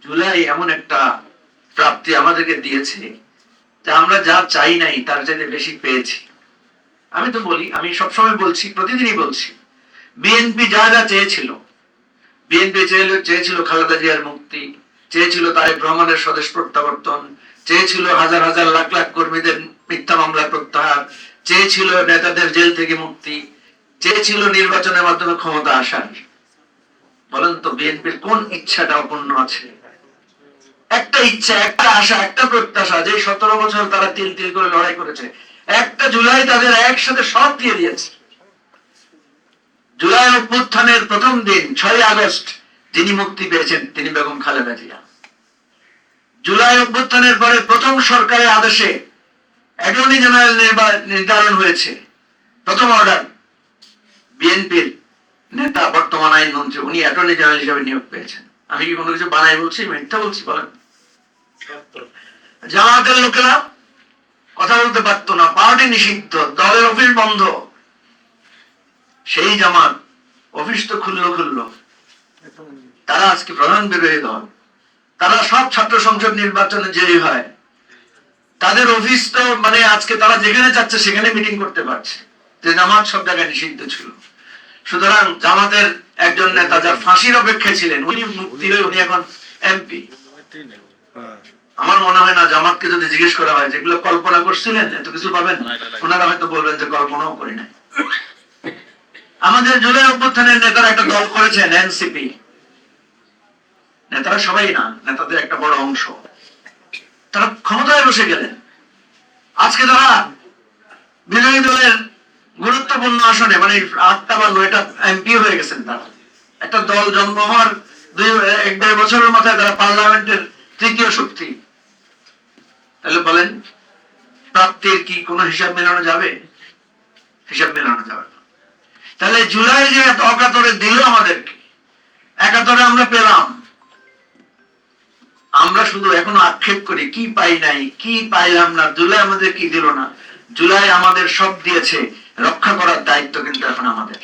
জুলাই এমন একটা প্রাপ্তি আমাদেরকে দিয়েছে যে আমরা যা চাই নাই তার চাইতে বেশি পেয়েছি। আমি তো বলি, আমি সবসময় বলছি, প্রতিদিনই বলছি, বিএনপি যা যা চেয়েছিল, বিএনপি চেয়েছিল খালেদা জিয়ার মুক্তি, চেয়েছিল তারেক রহমানের স্বদেশ প্রত্যাবর্তন, চেয়েছিল হাজার হাজার লাখ লাখ কর্মীদের মিথ্যা মামলা প্রত্যাহার, চেয়েছিল নেতাদের জেল থেকে মুক্তি, চেয়েছিল নির্বাচনের মাধ্যমে ক্ষমতা আসার। বলেন তো বিএনপির কোন ইচ্ছাটা অপূর্ণ আছে? একটা ইচ্ছা, একটা আশা, একটা প্রত্যাশা, যে 17 বছর তারা তিল তিল করে লড়াই করেছে, একটা জুলাই তাদের একসাথে সব দিয়ে দিয়েছে। জুলাই অভ্যুত্থানের প্রথম দিন 6 আগস্ট যিনি মুক্তি পেয়েছেন তিনি বেগম খালেদা জিয়া। জুলাই অভ্যুত্থানের পরে প্রথম সরকারের আদেশে অ্যাটর্নি জেনারেল নির্ধারণ হয়েছে, প্রথম অর্ডার বিএনপির নেতা বর্তমান আইনমন্ত্রী উনি অ্যাটর্নি জেনারেল হিসেবে নিয়োগ পেয়েছেন। আমি কি কোনো কিছু বানাই বলছি, মিথ্যা বলছি? বলেন। জামাতের লোকেরা কথা বলতে পারতো না, পার্টি নিষিদ্ধ, দলের অফিস বন্ধ। সেই জামাত অফিস তো খুললো, তারা আজকে প্রধান বিরোধী দল, তারা সব ছাত্র সংসদ নির্বাচনে জয়ী হয়, তাদের অফিস তো মানে আজকে তারা যেখানে চাচ্ছে সেখানে মিটিং করতে পারছে, যে জামাত সব জায়গায় নিষিদ্ধ ছিল। সুতরাং জামাতের একজন নেতা যার ফাঁসির অপেক্ষায় ছিলেন উনি মুক্তি হয়ে উনি এখন এমপি। আমার মনে হয় না জামাতকে যদি জিজ্ঞেস করা হয় যেগুলো কল্পনা করছিলেন এত কিছু পাবেন, ওনারা হয়তো বলবেন যে কল্পনাও করি নাই। আমাদের জুলাই অভ্যুত্থানের নেতারা একটা দল করেছেন এনসিপি, নেতারা সবাই না, নেতাদের একটা বড় অংশ, তারা ক্ষমতায় বসে গেলেন। আজকে তারা বিরোধী দলের গুরুত্বপূর্ণ আসনে মানে 8টা বা 9টা এমপি হয়ে গেছেন। তারা একটা দল জন্ম হওয়ার 1-1.5 বছরের মাথায় তারা পার্লামেন্টের তৃতীয় শক্তি। তাহলে বলেন প্রাপ্তির কি কোনো হিসাব মেলানো যাবে? হিসাব মেলানো যাবে না। তাহলে জুলাই যে এত অকাতরে দিল আমাদেরকে, একাতরে আমরা পেলাম, আমরা শুধু এখনো আক্ষেপ করি কি পাই নাই, কি পাইলাম না, জুলাই আমাদের কি দিল না। জুলাই আমাদের সব দিয়েছে, রক্ষা করার দায়িত্ব কিন্তু এখন আমাদের।